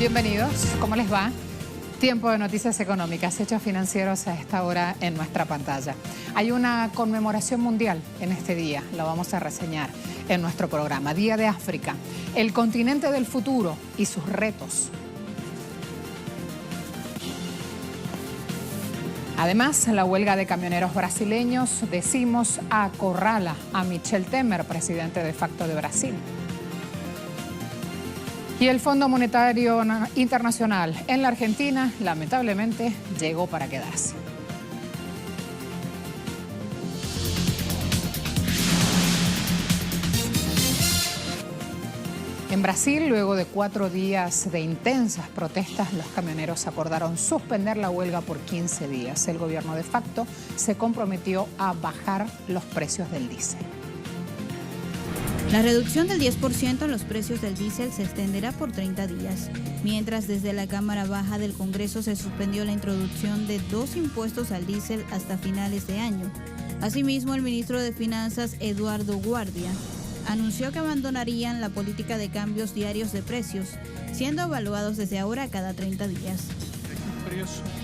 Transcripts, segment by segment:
Bienvenidos, ¿cómo les va? Tiempo de noticias económicas, hechos financieros a esta hora en nuestra pantalla. Hay una conmemoración mundial en este día, la vamos a reseñar en nuestro programa. Día de África, el continente del futuro y sus retos. Además, la huelga de camioneros brasileños, decimos, acorrala a Michel Temer, presidente de facto de Brasil. Y el Fondo Monetario Internacional en la Argentina, lamentablemente, llegó para quedarse. En Brasil, luego de 4 días de intensas protestas, los camioneros acordaron suspender la huelga por 15 días. El gobierno de facto se comprometió a bajar los precios del diésel. La reducción del 10% en los precios del diésel se extenderá por 30 días, mientras desde la Cámara Baja del Congreso se suspendió la introducción de 2 impuestos al diésel hasta finales de año. Asimismo, el ministro de Finanzas, Eduardo Guardia, anunció que abandonarían la política de cambios diarios de precios, siendo evaluados desde ahora cada 30 días.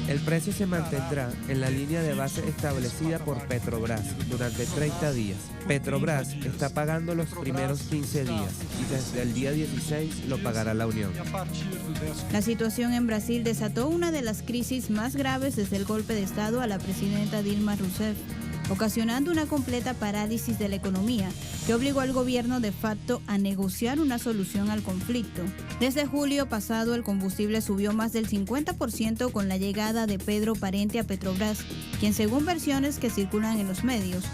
El precio se mantendrá en la línea de base establecida por Petrobras durante 30 días. Petrobras está pagando los primeros 15 días y desde el día 16 lo pagará la Unión. La situación en Brasil desató una de las crisis más graves desde el golpe de Estado a la presidenta Dilma Rousseff, ocasionando una completa parálisis de la economía que obligó al gobierno de facto a negociar una solución al conflicto. Desde julio pasado, el combustible subió más del 50% con la llegada de Pedro Parente a Petrobras, quien, según versiones que circulan en los medios,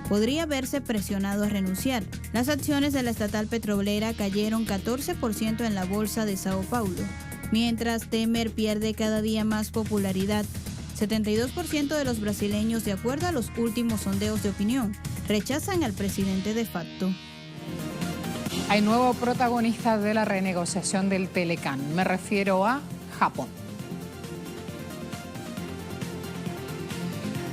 podría verse presionado a renunciar. Las acciones de la estatal petrolera cayeron 14% en la bolsa de Sao Paulo, mientras Temer pierde cada día más popularidad. 72% de los brasileños, de acuerdo a los últimos sondeos de opinión, rechazan al presidente de facto. Hay nuevo protagonista de la renegociación del Telecán. Me refiero a Japón.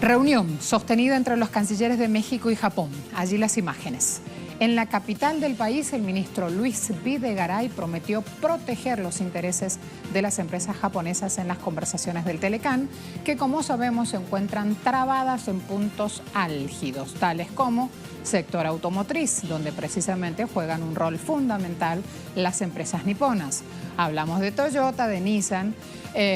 Reunión sostenida entre los cancilleres de México y Japón. Allí las imágenes. En la capital del país, el ministro Luis Videgaray prometió proteger los intereses de las empresas japonesas en las conversaciones del Telecán, que, como sabemos, se encuentran trabadas en puntos álgidos, tales como sector automotriz, donde precisamente juegan un rol fundamental las empresas niponas. Hablamos de Toyota, de Nissan,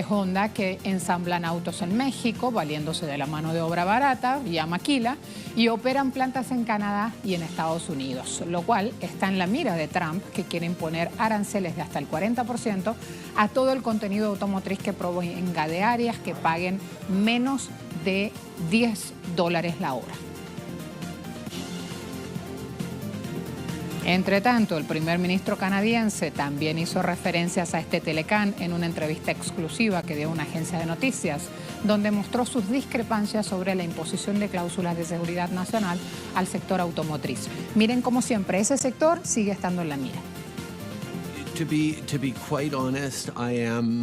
Honda, que ensamblan autos en México, valiéndose de la mano de obra barata, vía maquila, y operan plantas en Canadá y en Estados Unidos, lo cual está en la mira de Trump, que quiere imponer aranceles de hasta el 40% a todo el contenido automotriz que provenga de áreas que paguen menos de $10 la hora. Entre tanto, el primer ministro canadiense también hizo referencias a este Telecán en una entrevista exclusiva que dio una agencia de noticias, donde mostró sus discrepancias sobre la imposición de cláusulas de seguridad nacional al sector automotriz. Miren, como siempre, ese sector sigue estando en la mira.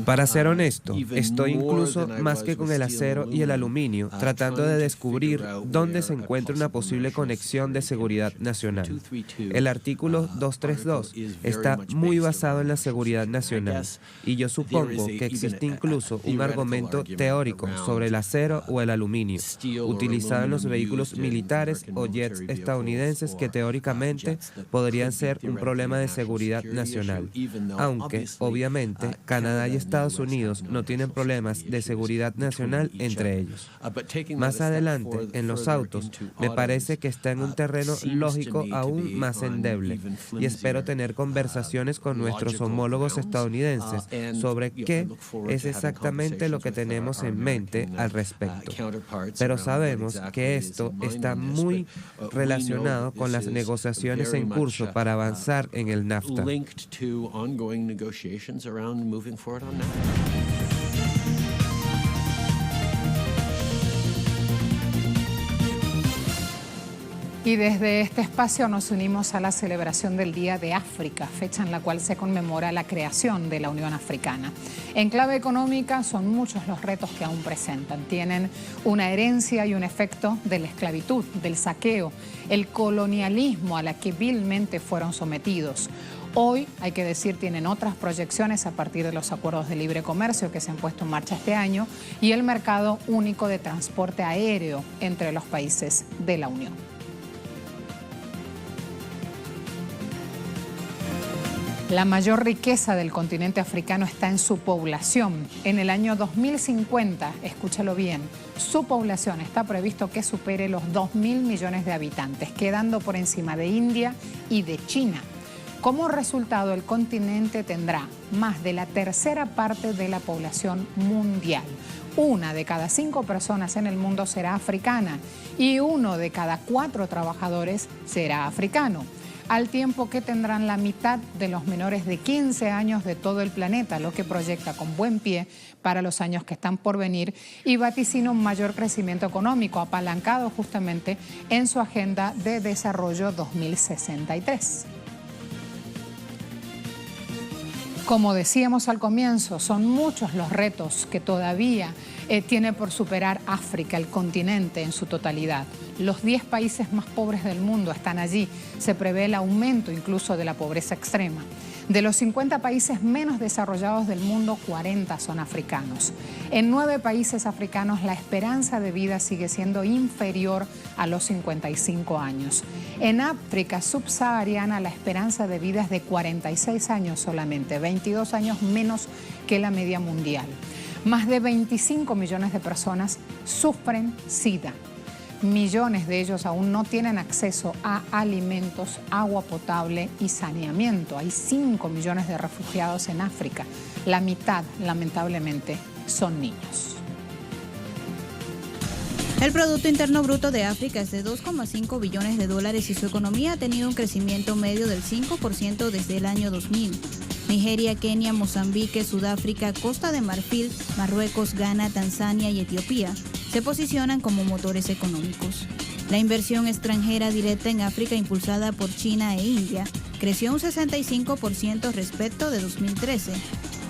Para ser honesto, estoy incluso más que con el acero y el aluminio, tratando de descubrir dónde se encuentra una posible conexión de seguridad nacional. El artículo 232 está muy basado en la seguridad nacional, y yo supongo que existe incluso un argumento teórico sobre el acero o el aluminio, utilizado en los vehículos militares o jets estadounidenses que teóricamente podrían ser un problema de seguridad nacional. Aunque, obviamente, Canadá y Estados Unidos no tienen problemas de seguridad nacional entre ellos. Más adelante, en los autos, me parece que está en un terreno lógico aún más endeble, y espero tener conversaciones con nuestros homólogos estadounidenses sobre qué es exactamente lo que tenemos en mente al respecto. Pero sabemos que esto está muy relacionado con las negociaciones en curso para avanzar en el NAFTA. Ongoing negotiations around moving forward on NAFTA. Y desde este espacio nos unimos a la celebración del Día de África, fecha en la cual se conmemora la creación de la Unión Africana. En clave económica son muchos los retos que aún presentan. Tienen una herencia y un efecto de la esclavitud, del saqueo, el colonialismo a la que vilmente fueron sometidos. Hoy, hay que decir, tienen otras proyecciones a partir de los acuerdos de libre comercio que se han puesto en marcha este año y el mercado único de transporte aéreo entre los países de la Unión. La mayor riqueza del continente africano está en su población. En el año 2050, escúchalo bien, su población está previsto que supere los 2.000 millones de habitantes, quedando por encima de India y de China. Como resultado, el continente tendrá más de la tercera parte de la población mundial. 1 de cada 5 personas en el mundo será africana y 1 de cada 4 trabajadores será africano, al tiempo que tendrán la mitad de los menores de 15 años de todo el planeta, lo que proyecta con buen pie para los años que están por venir y vaticina un mayor crecimiento económico apalancado justamente en su Agenda de Desarrollo 2063. Como decíamos al comienzo, son muchos los retos que todavía tiene por superar África, el continente en su totalidad. Los 10 países más pobres del mundo están allí. Se prevé el aumento incluso de la pobreza extrema. De los 50 países menos desarrollados del mundo, 40 son africanos. En 9 países africanos la esperanza de vida sigue siendo inferior a los 55 años. En África subsahariana la esperanza de vida es de 46 años solamente, 22 años menos que la media mundial. Más de 25 millones de personas sufren SIDA. Millones de ellos aún no tienen acceso a alimentos, agua potable y saneamiento. Hay 5 millones de refugiados en África. La mitad, lamentablemente, son niños. El Producto Interno Bruto de África es de 2,5 billones de dólares y su economía ha tenido un crecimiento medio del 5% desde el año 2000. Nigeria, Kenia, Mozambique, Sudáfrica, Costa de Marfil, Marruecos, Ghana, Tanzania y Etiopía se posicionan como motores económicos. La inversión extranjera directa en África impulsada por China e India creció un 65% respecto de 2013.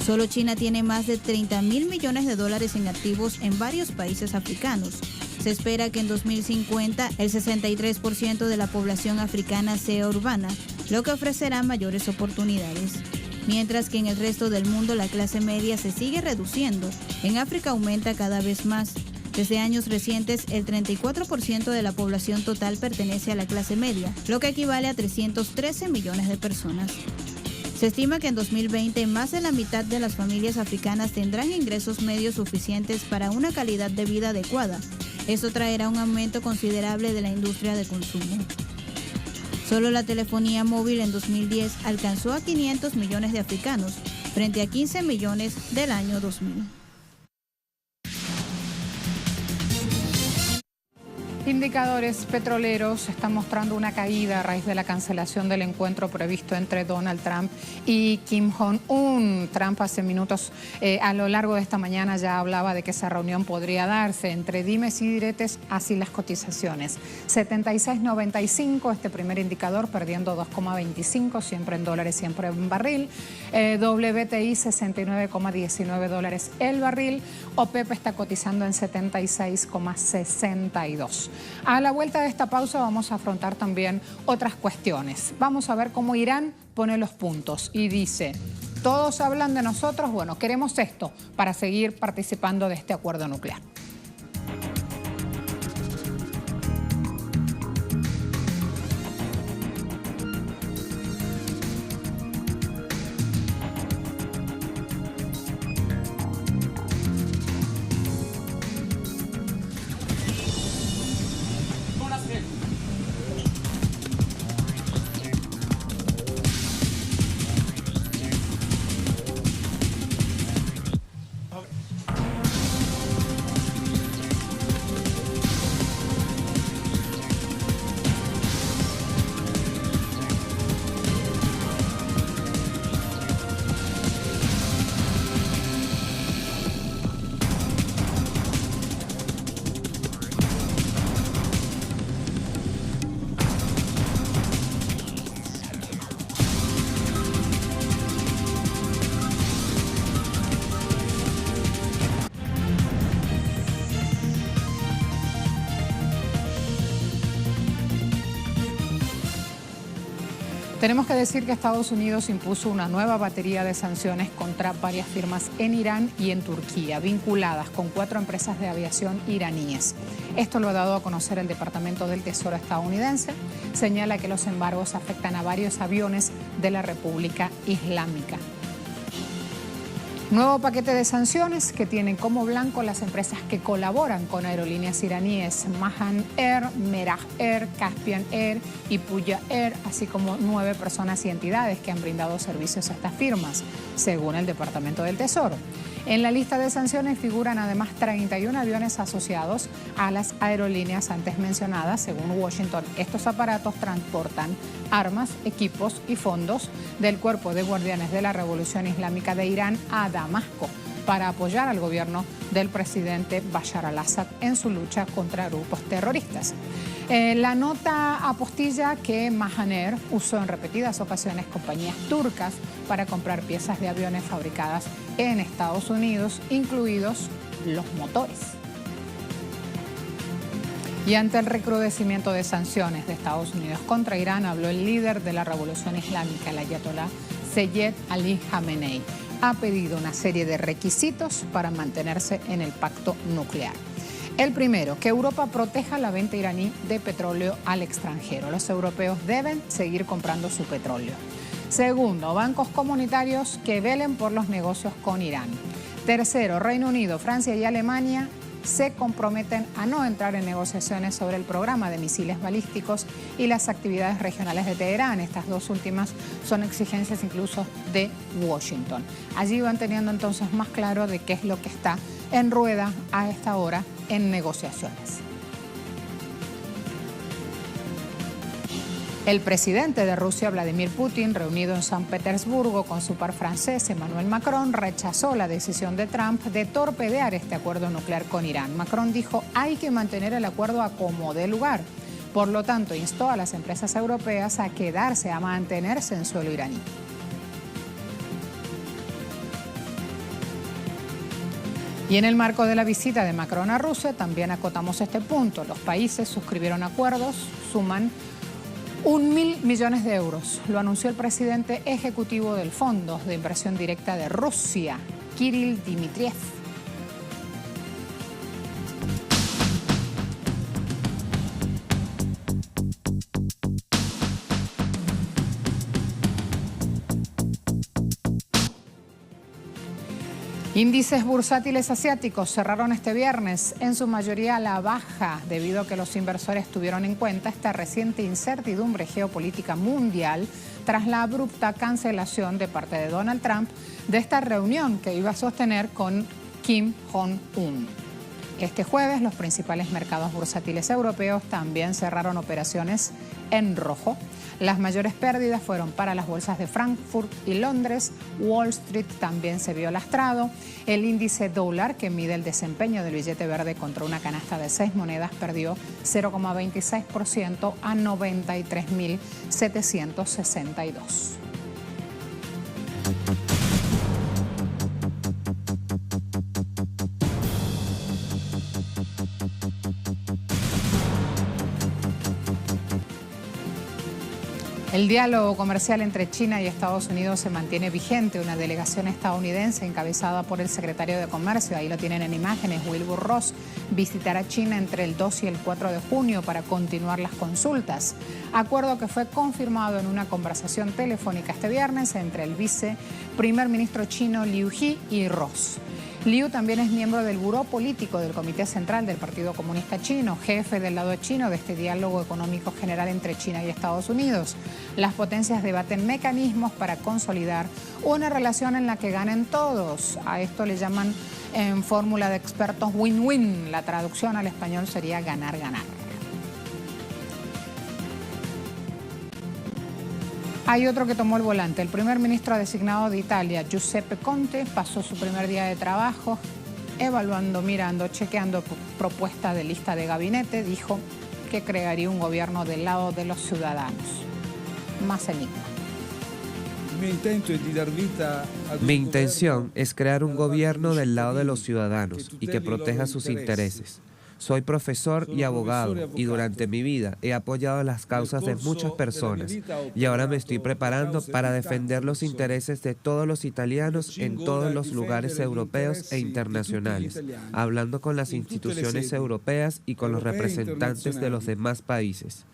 Solo China tiene más de 30.000 millones de dólares en activos en varios países africanos. Se espera que en 2050 el 63% de la población africana sea urbana, lo que ofrecerá mayores oportunidades. Mientras que en el resto del mundo la clase media se sigue reduciendo, en África aumenta cada vez más. Desde años recientes, el 34% de la población total pertenece a la clase media, lo que equivale a 313 millones de personas. Se estima que en 2020 más de la mitad de las familias africanas tendrán ingresos medios suficientes para una calidad de vida adecuada. Eso traerá un aumento considerable de la industria de consumo. Solo la telefonía móvil en 2010 alcanzó a 500 millones de africanos, frente a 15 millones del año 2000. Indicadores petroleros están mostrando una caída a raíz de la cancelación del encuentro previsto entre Donald Trump y Kim Jong-un. Trump hace minutos a lo largo de esta mañana ya hablaba de que esa reunión podría darse. Entre dimes y diretes, así las cotizaciones. 76.95 este primer indicador, perdiendo 2,25, siempre en dólares, siempre en barril. WTI 69,19 dólares el barril. OPEP está cotizando en 76,62. A la vuelta de esta pausa vamos a afrontar también otras cuestiones. Vamos a ver cómo Irán pone los puntos y dice, todos hablan de nosotros, bueno, queremos esto para seguir participando de este acuerdo nuclear. Tenemos que decir que Estados Unidos impuso una nueva batería de sanciones contra varias firmas en Irán y en Turquía, vinculadas con 4 empresas de aviación iraníes. Esto lo ha dado a conocer el Departamento del Tesoro estadounidense. Señala que los embargos afectan a varios aviones de la República Islámica. Nuevo paquete de sanciones que tienen como blanco las empresas que colaboran con aerolíneas iraníes Mahan Air, Merah Air, Caspian Air y Puya Air, así como 9 personas y entidades que han brindado servicios a estas firmas, según el Departamento del Tesoro. En la lista de sanciones figuran además 31 aviones asociados a las aerolíneas antes mencionadas. Según Washington, estos aparatos transportan armas, equipos y fondos del Cuerpo de Guardianes de la Revolución Islámica de Irán a Damasco para apoyar al gobierno del presidente Bashar al-Assad en su lucha contra grupos terroristas. La nota apostilla que Mahan Air usó en repetidas ocasiones compañías turcas para comprar piezas de aviones fabricadas en Estados Unidos, incluidos los motores. Y ante el recrudecimiento de sanciones de Estados Unidos contra Irán, habló el líder de la Revolución Islámica, el ayatolá Seyed Ali Khamenei. Ha pedido una serie de requisitos para mantenerse en el pacto nuclear. El primero, que Europa proteja la venta iraní de petróleo al extranjero. Los europeos deben seguir comprando su petróleo. Segundo, bancos comunitarios que velen por los negocios con Irán. Tercero, Reino Unido, Francia y Alemania se comprometen a no entrar en negociaciones sobre el programa de misiles balísticos y las actividades regionales de Teherán. Estas dos últimas son exigencias incluso de Washington. Allí van teniendo entonces más claro de qué es lo que está en rueda a esta hora en negociaciones. El presidente de Rusia, Vladimir Putin, reunido en San Petersburgo con su par francés, Emmanuel Macron, rechazó la decisión de Trump de torpedear este acuerdo nuclear con Irán. Macron dijo, hay que mantener el acuerdo a como dé lugar. Por lo tanto, instó a las empresas europeas a quedarse, a mantenerse en suelo iraní. Y en el marco de la visita de Macron a Rusia, también acotamos este punto. Los países suscribieron acuerdos, suman 1.000 millones de euros. Lo anunció el presidente ejecutivo del Fondo de Inversión Directa de Rusia, Kirill Dmitriev. Índices bursátiles asiáticos cerraron este viernes, en su mayoría a la baja, debido a que los inversores tuvieron en cuenta esta reciente incertidumbre geopolítica mundial tras la abrupta cancelación de parte de Donald Trump de esta reunión que iba a sostener con Kim Jong-un. Este jueves, los principales mercados bursátiles europeos también cerraron operaciones en rojo. Las mayores pérdidas fueron para las bolsas de Frankfurt y Londres. Wall Street también se vio lastrado. El índice dólar, que mide el desempeño del billete verde contra una canasta de 6 monedas, perdió 0,26% a 93.762. El diálogo comercial entre China y Estados Unidos se mantiene vigente. Una delegación estadounidense encabezada por el secretario de Comercio, ahí lo tienen en imágenes, Wilbur Ross, visitará China entre el 2 y el 4 de junio para continuar las consultas. Acuerdo que fue confirmado en una conversación telefónica este viernes entre el viceprimer ministro chino Liu He y Ross. Liu también es miembro del Buró Político del Comité Central del Partido Comunista Chino, jefe del lado chino de este diálogo económico general entre China y Estados Unidos. Las potencias debaten mecanismos para consolidar una relación en la que ganen todos. A esto le llaman en fórmula de expertos win-win. La traducción al español sería ganar-ganar. Hay otro que tomó el volante. El primer ministro designado de Italia, Giuseppe Conte, pasó su primer día de trabajo evaluando, mirando, chequeando propuesta de lista de gabinete. Dijo que crearía un gobierno del lado de los ciudadanos. Más enigma. Mi intención es crear un gobierno del lado de los ciudadanos y que proteja sus intereses. Soy profesor y abogado y durante mi vida he apoyado las causas de muchas personas y ahora me estoy preparando para defender los intereses de todos los italianos en todos los lugares europeos e internacionales, hablando con las instituciones europeas y con los representantes de los demás países.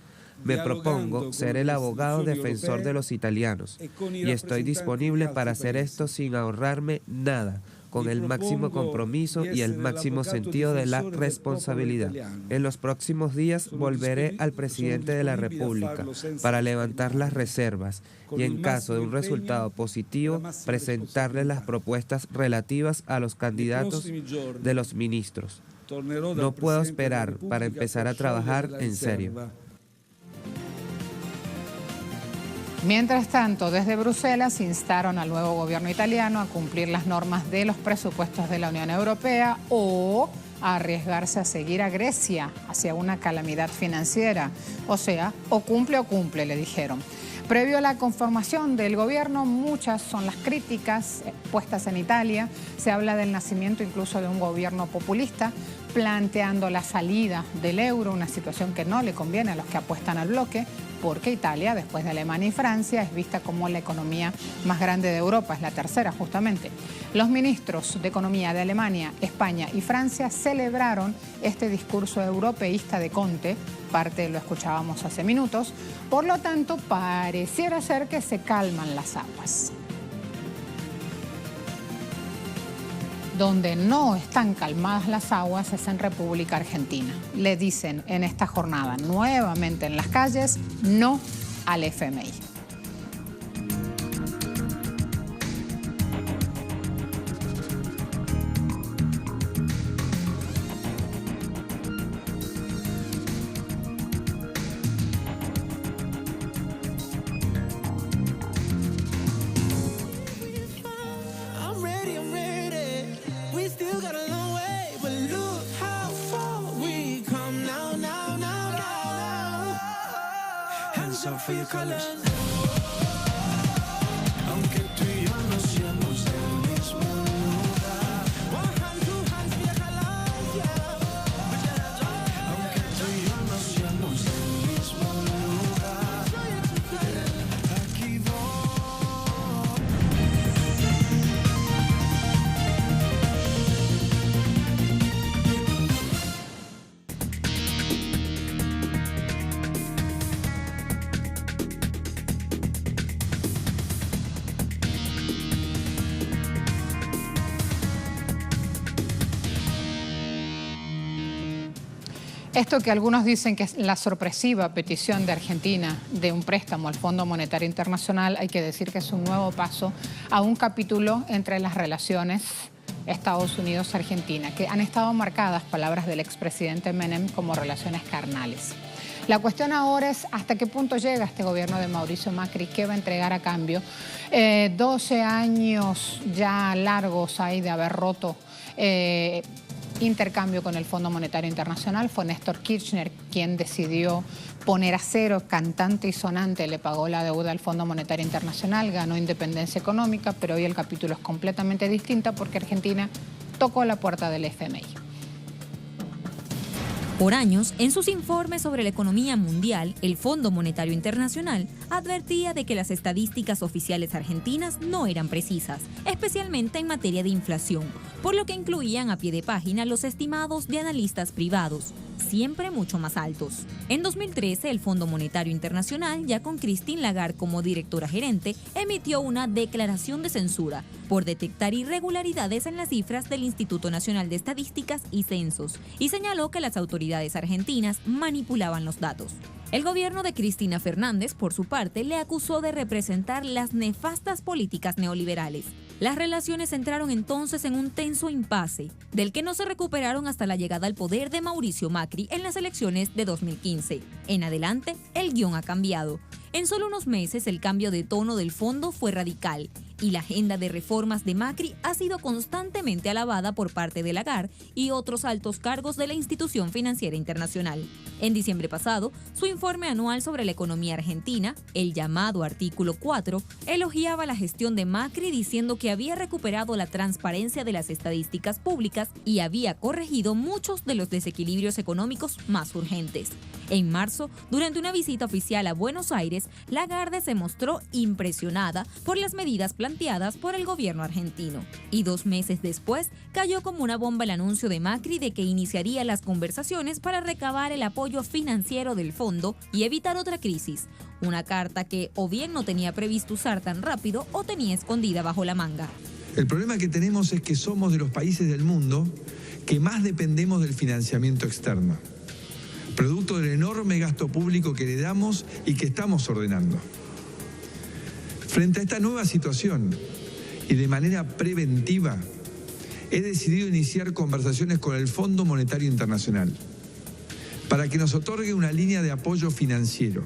Me propongo ser el abogado defensor de los italianos y estoy disponible para hacer esto sin ahorrarme nada, con el máximo compromiso y el máximo sentido de la responsabilidad. En los próximos días volveré al presidente de la República para levantar las reservas y en caso de un resultado positivo presentarle las propuestas relativas a los candidatos de los ministros. No puedo esperar para empezar a trabajar en serio. Mientras tanto, desde Bruselas instaron al nuevo gobierno italiano a cumplir las normas de los presupuestos de la Unión Europea o a arriesgarse a seguir a Grecia hacia una calamidad financiera. O sea, o cumple, le dijeron. Previo a la conformación del gobierno, muchas son las críticas puestas en Italia. Se habla del nacimiento incluso de un gobierno populista, planteando la salida del euro, una situación que no le conviene a los que apuestan al bloque, porque Italia, después de Alemania y Francia, es vista como la economía más grande de Europa, es la tercera justamente. Los ministros de Economía de Alemania, España y Francia celebraron este discurso europeísta de Conte, parte lo escuchábamos hace minutos, por lo tanto pareciera ser que se calman las aguas. Donde no están calmadas las aguas es en República Argentina. Le dicen en esta jornada nuevamente en las calles, no al FMI. For your colors. Aunque tú y yo no seamos del mismo lugar. Hand to hand, viaja aunque tú y yo no seamos del mismo lugar. Aquí Esto que algunos dicen que es la sorpresiva petición de Argentina de un préstamo al Fondo Monetario Internacional, hay que decir que es un nuevo paso a un capítulo entre las relaciones Estados Unidos-Argentina, que han estado marcadas, palabras del expresidente Menem, como relaciones carnales. La cuestión ahora es hasta qué punto llega este gobierno de Mauricio Macri, qué va a entregar a cambio. 12 años ya largos hay de haber roto intercambio con el Fondo Monetario Internacional. Fue Néstor Kirchner quien decidió poner a cero, cantante y sonante, le pagó la deuda al Fondo Monetario Internacional, ganó independencia económica, pero hoy el capítulo es completamente distinto porque Argentina tocó la puerta del FMI. Por años, en sus informes sobre la economía mundial, el Fondo Monetario Internacional advertía de que las estadísticas oficiales argentinas no eran precisas, especialmente en materia de inflación, por lo que incluían a pie de página los estimados de analistas privados, siempre mucho más altos. En 2013, el Fondo Monetario Internacional, ya con Christine Lagarde como directora gerente, emitió una declaración de censura por detectar irregularidades en las cifras del Instituto Nacional de Estadísticas y Censos, y señaló que las autoridades argentinas manipulaban los datos. El gobierno de Cristina Fernández, por su parte, le acusó de representar las nefastas políticas neoliberales. Las relaciones entraron entonces en un tenso impasse, del que no se recuperaron hasta la llegada al poder de Mauricio Macri en las elecciones de 2015. En adelante, el guión ha cambiado. En solo unos meses el cambio de tono del fondo fue radical y la agenda de reformas de Macri ha sido constantemente alabada por parte de Lagarde y otros altos cargos de la institución financiera internacional. En diciembre pasado, su informe anual sobre la economía argentina, el llamado Artículo 4, elogiaba la gestión de Macri diciendo que había recuperado la transparencia de las estadísticas públicas y había corregido muchos de los desequilibrios económicos más urgentes. En marzo, durante una visita oficial a Buenos Aires, Lagarde se mostró impresionada por las medidas planteadas por el gobierno argentino. Y 2 meses después, cayó como una bomba el anuncio de Macri de que iniciaría las conversaciones para recabar el apoyo financiero del fondo y evitar otra crisis. Una carta que o bien no tenía previsto usar tan rápido o tenía escondida bajo la manga. El problema que tenemos es que somos de los países del mundo que más dependemos del financiamiento externo, producto del enorme gasto público que le damos y que estamos ordenando. Frente a esta nueva situación y de manera preventiva, he decidido iniciar conversaciones con el Fondo Monetario Internacional para que nos otorgue una línea de apoyo financiero.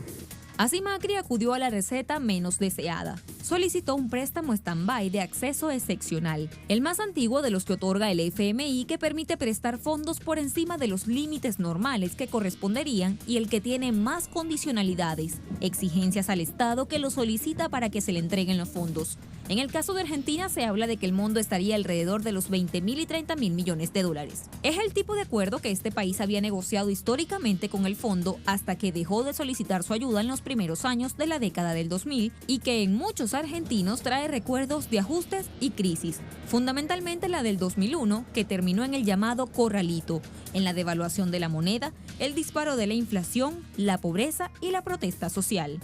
Así Macri acudió a la receta menos deseada. Solicitó un préstamo stand-by de acceso excepcional, el más antiguo de los que otorga el FMI, que permite prestar fondos por encima de los límites normales que corresponderían y el que tiene más condicionalidades, exigencias al Estado que lo solicita para que se le entreguen los fondos. En el caso de Argentina se habla de que el monto estaría alrededor de los 20.000 y 30.000 millones de dólares. Es el tipo de acuerdo que este país había negociado históricamente con el fondo hasta que dejó de solicitar su ayuda en los primeros años de la década del 2000 y que en muchos argentinos trae recuerdos de ajustes y crisis, fundamentalmente la del 2001, que terminó en el llamado corralito, en la devaluación de la moneda, el disparo de la inflación, la pobreza y la protesta social.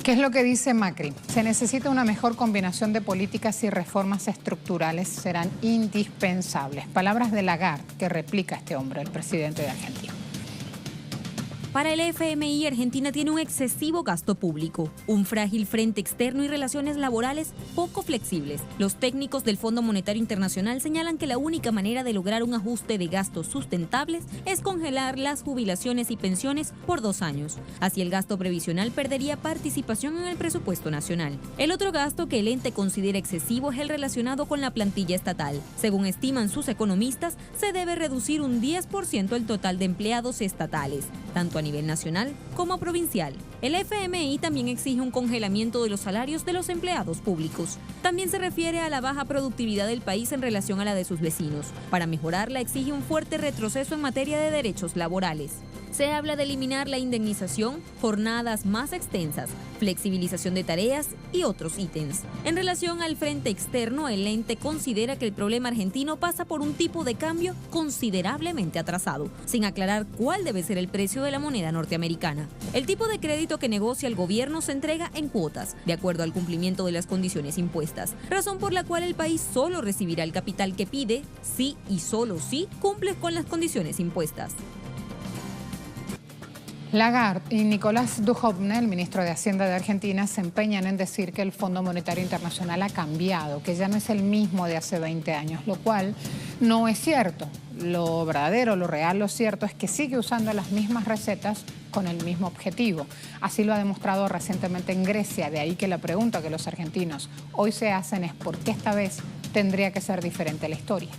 ¿Qué es lo que dice Macri? Se necesita una mejor combinación de políticas y reformas estructurales serán indispensables. Palabras de Lagarde, que replica este hombre, el presidente de Argentina. Para el FMI, Argentina tiene un excesivo gasto público, un frágil frente externo y relaciones laborales poco flexibles. Los técnicos del Fondo Monetario Internacional señalan que la única manera de lograr un ajuste de gastos sustentables es congelar las jubilaciones y pensiones por 2 años. Así el gasto previsional perdería participación en el presupuesto nacional. El otro gasto que el ente considera excesivo es el relacionado con la plantilla estatal. Según estiman sus economistas, se debe reducir un 10% el total de empleados estatales, tanto a nivel nacional como provincial. El FMI también exige un congelamiento de los salarios de los empleados públicos. También se refiere a la baja productividad del país en relación a la de sus vecinos. Para mejorarla exige un fuerte retroceso en materia de derechos laborales. Se habla de eliminar la indemnización, jornadas más extensas, flexibilización de tareas y otros ítems. En relación al frente externo, el ente considera que el problema argentino pasa por un tipo de cambio considerablemente atrasado, sin aclarar cuál debe ser el precio de la moneda norteamericana. El tipo de crédito que negocia el gobierno se entrega en cuotas, de acuerdo al cumplimiento de las condiciones impuestas, razón por la cual el país solo recibirá el capital que pide si y solo si cumple con las condiciones impuestas. Lagarde y Nicolás Duhovne, el ministro de Hacienda de Argentina, se empeñan en decir que el Fondo Monetario Internacional ha cambiado, que ya no es el mismo de hace 20 años, lo cual no es cierto. Lo verdadero, lo real, lo cierto es que sigue usando las mismas recetas con el mismo objetivo. Así lo ha demostrado recientemente en Grecia, de ahí que la pregunta que los argentinos hoy se hacen es ¿por qué esta vez tendría que ser diferente la historia?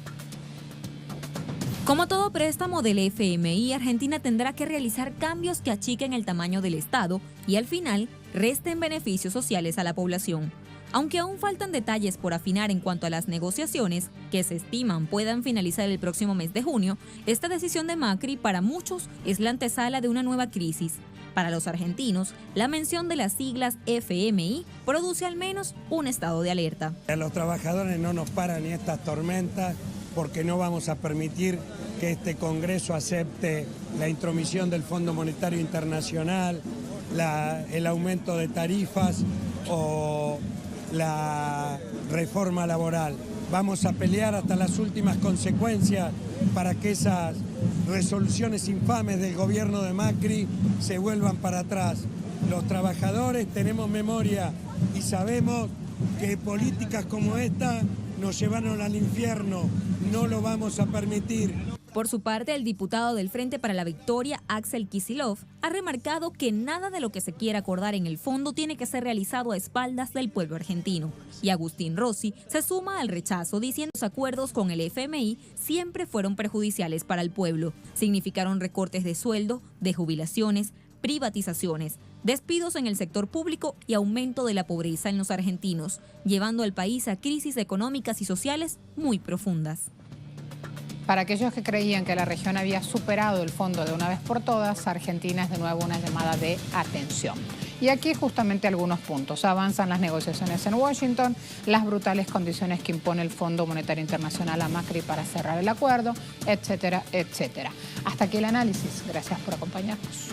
Como todo préstamo del FMI, Argentina tendrá que realizar cambios que achiquen el tamaño del Estado y al final resten beneficios sociales a la población. Aunque aún faltan detalles por afinar en cuanto a las negociaciones, que se estiman puedan finalizar el próximo mes de junio, esta decisión de Macri para muchos es la antesala de una nueva crisis. Para los argentinos, la mención de las siglas FMI produce al menos un estado de alerta. A los trabajadores no nos paran ni estas tormentas, porque no vamos a permitir que este Congreso acepte la intromisión del Fondo Monetario Internacional, el aumento de tarifas o la reforma laboral. Vamos a pelear hasta las últimas consecuencias para que esas resoluciones infames del gobierno de Macri se vuelvan para atrás. Los trabajadores tenemos memoria y sabemos que políticas como esta nos llevaron al infierno. No lo vamos a permitir. Por su parte, el diputado del Frente para la Victoria, Axel Kicillof, ha remarcado que nada de lo que se quiera acordar en el fondo tiene que ser realizado a espaldas del pueblo argentino. Y Agustín Rossi se suma al rechazo, diciendo que los acuerdos con el FMI siempre fueron perjudiciales para el pueblo. Significaron recortes de sueldo, de jubilaciones, privatizaciones, despidos en el sector público y aumento de la pobreza en los argentinos, llevando al país a crisis económicas y sociales muy profundas. Para aquellos que creían que la región había superado el fondo de una vez por todas, Argentina es de nuevo una llamada de atención. Y aquí justamente algunos puntos. Avanzan las negociaciones en Washington, las brutales condiciones que impone el Fondo Monetario Internacional a Macri para cerrar el acuerdo, etcétera, etcétera. Hasta aquí el análisis. Gracias por acompañarnos.